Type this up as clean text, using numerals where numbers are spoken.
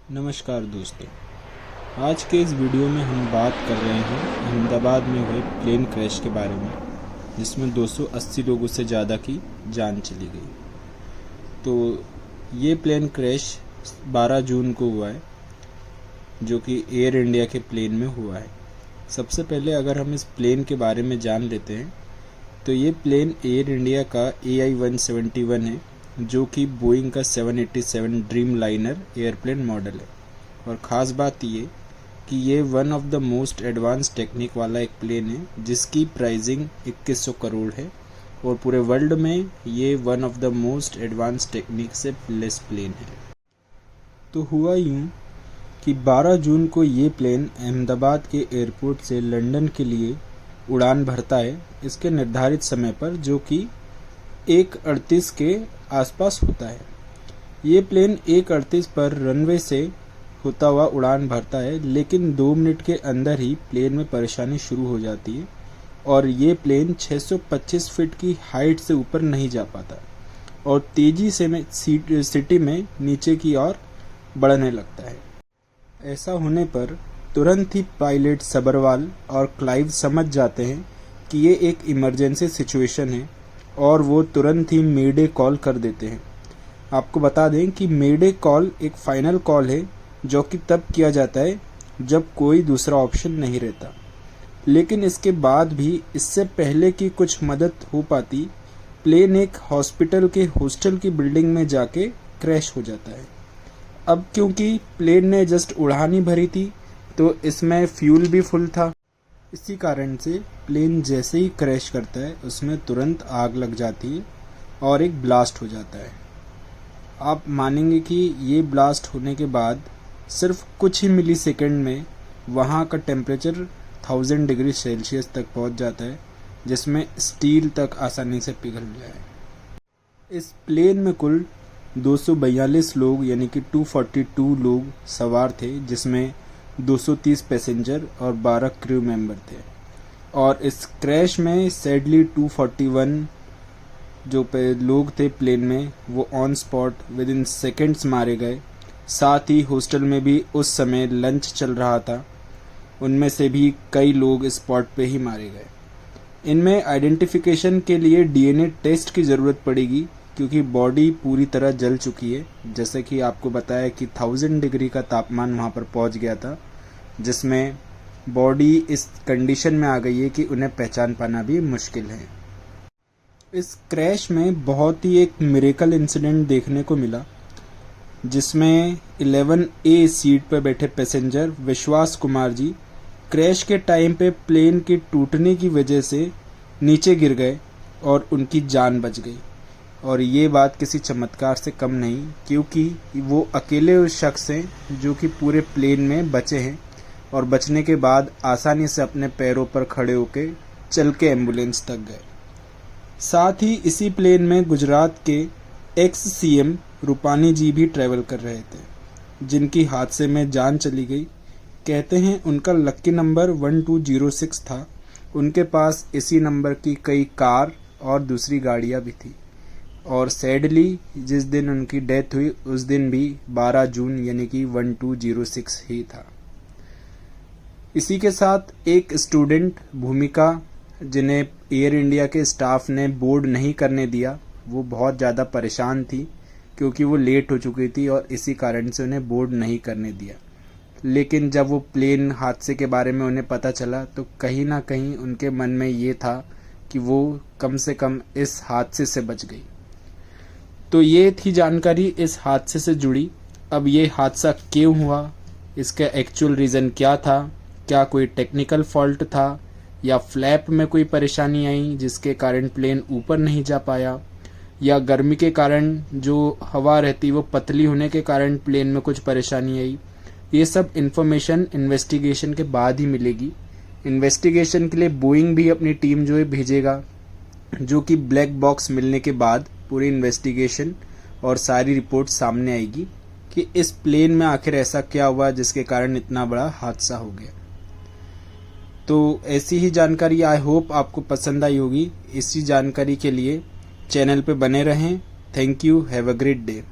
नमस्कार दोस्तों, आज के इस वीडियो में हम बात कर रहे हैं अहमदाबाद में हुए प्लेन क्रैश के बारे में, जिसमें 280 लोगों से ज़्यादा की जान चली गई। तो ये प्लेन क्रैश 12 जून को हुआ है, जो कि एयर इंडिया के प्लेन में हुआ है। सबसे पहले अगर हम इस प्लेन के बारे में जान लेते हैं तो ये प्लेन एयर इंडिया का AI-171 है, जो कि बोइंग का 787 ड्रीम लाइनर एयरप्लेन मॉडल है। और ख़ास बात ये कि ये one of the most advance technique वाला एक प्लेन है, जिसकी प्राइसिंग 2100 करोड़ है और पूरे वर्ल्ड में ये one of the most advance technique से लेस प्लेन है। तो हुआ यूँ कि 12 जून को ये प्लेन अहमदाबाद के एयरपोर्ट से लंदन के लिए उड़ान भरता है, इसके निर्धारित समय पर, जो कि 1:38 के आसपास होता है। ये प्लेन 1:38 पर रनवे से होता हुआ उड़ान भरता है, लेकिन 2 मिनट के अंदर ही प्लेन में परेशानी शुरू हो जाती है और ये प्लेन 625 फीट की हाइट से ऊपर नहीं जा पाता और तेजी से सिटी में नीचे की ओर बढ़ने लगता है। ऐसा होने पर तुरंत ही पायलट सबरवाल और क्लाइव समझ जाते हैं कि ये एक इमरजेंसी सिचुएशन है और वो तुरंत ही मेडे कॉल कर देते हैं। आपको बता दें कि मेडे कॉल एक फाइनल कॉल है, जो कि तब किया जाता है जब कोई दूसरा ऑप्शन नहीं रहता। लेकिन इसके बाद भी इससे पहले कि कुछ मदद हो पाती, प्लेन एक हॉस्पिटल के हॉस्टल की बिल्डिंग में जाके क्रैश हो जाता है। अब क्योंकि प्लेन ने जस्ट उड़ान ही भरी थी, तो इसमें फ्यूल भी फुल था। इसी कारण से प्लेन जैसे ही क्रैश करता है, उसमें तुरंत आग लग जाती है और एक ब्लास्ट हो जाता है। आप मानेंगे कि ये ब्लास्ट होने के बाद सिर्फ कुछ ही मिली सेकेंड में वहाँ का टेम्परेचर 1000 डिग्री सेल्सियस तक पहुँच जाता है, जिसमें स्टील तक आसानी से पिघल जाए। इस प्लेन में कुल 242 लोग यानी कि 242 लोग सवार थे, जिसमें 230 पैसेंजर और 12 क्रू मेंबर थे। और इस क्रैश में सैडली 241 जो लोग थे प्लेन में, वो on spot with in seconds मारे गए। साथ ही हॉस्टल में भी उस समय लंच चल रहा था, उनमें से भी कई लोग स्पॉट पे ही मारे गए। इनमें आइडेंटिफिकेशन के लिए DNA टेस्ट की ज़रूरत पड़ेगी, क्योंकि बॉडी पूरी तरह जल चुकी है। जैसे कि आपको बताया कि 1000 डिग्री का तापमान वहाँ पर पहुँच गया था, जिसमें बॉडी इस कंडीशन में आ गई है कि उन्हें पहचान पाना भी मुश्किल है। इस क्रैश में बहुत ही एक मिरेकल इंसिडेंट देखने को मिला, जिसमें 11A सीट पर बैठे पैसेंजर विश्वास कुमार जी क्रैश के टाइम पे प्लेन के टूटने की वजह से नीचे गिर गए और उनकी जान बच गई। और ये बात किसी चमत्कार से कम नहीं, क्योंकि वो अकेले उस शख्स हैं जो कि पूरे प्लेन में बचे हैं और बचने के बाद आसानी से अपने पैरों पर खड़े होकर चल के एम्बुलेंस तक गए। साथ ही इसी प्लेन में गुजरात के ex-CM रूपानी जी भी ट्रैवल कर रहे थे, जिनकी हादसे में जान चली गई। कहते हैं उनका लक्की नंबर 1206 था। उनके पास इसी नंबर की कई कार और दूसरी गाड़ियां भी थी। और सैडली जिस दिन उनकी डेथ हुई, उस दिन भी 12 जून यानी कि 1206 ही था। इसी के साथ एक स्टूडेंट भूमिका, जिन्हें एयर इंडिया के स्टाफ ने बोर्ड नहीं करने दिया, वो बहुत ज़्यादा परेशान थी क्योंकि वो लेट हो चुकी थी और इसी कारण से उन्हें बोर्ड नहीं करने दिया। लेकिन जब वो प्लेन हादसे के बारे में उन्हें पता चला, तो कहीं ना कहीं उनके मन में ये था कि वो कम से कम इस हादसे से बच गई। तो ये थी जानकारी इस हादसे से जुड़ी। अब ये हादसा क्यों हुआ, इसका एक्चुअल रीज़न क्या था, क्या कोई टेक्निकल फॉल्ट था या फ्लैप में कोई परेशानी आई जिसके कारण प्लेन ऊपर नहीं जा पाया, या गर्मी के कारण जो हवा रहती वो पतली होने के कारण प्लेन में कुछ परेशानी आई, ये सब इन्फॉर्मेशन इन्वेस्टिगेशन के बाद ही मिलेगी। इन्वेस्टिगेशन के लिए बोइंग भी अपनी टीम जो है भेजेगा, जो कि ब्लैक बॉक्स मिलने के बाद पूरी इन्वेस्टिगेशन और सारी रिपोर्ट सामने आएगी कि इस प्लेन में आखिर ऐसा क्या हुआ जिसके कारण इतना बड़ा हादसा हो गया। तो ऐसी ही जानकारी आई होप आपको पसंद आई होगी। इसी जानकारी के लिए चैनल पे बने रहें। Thank you, have a great day.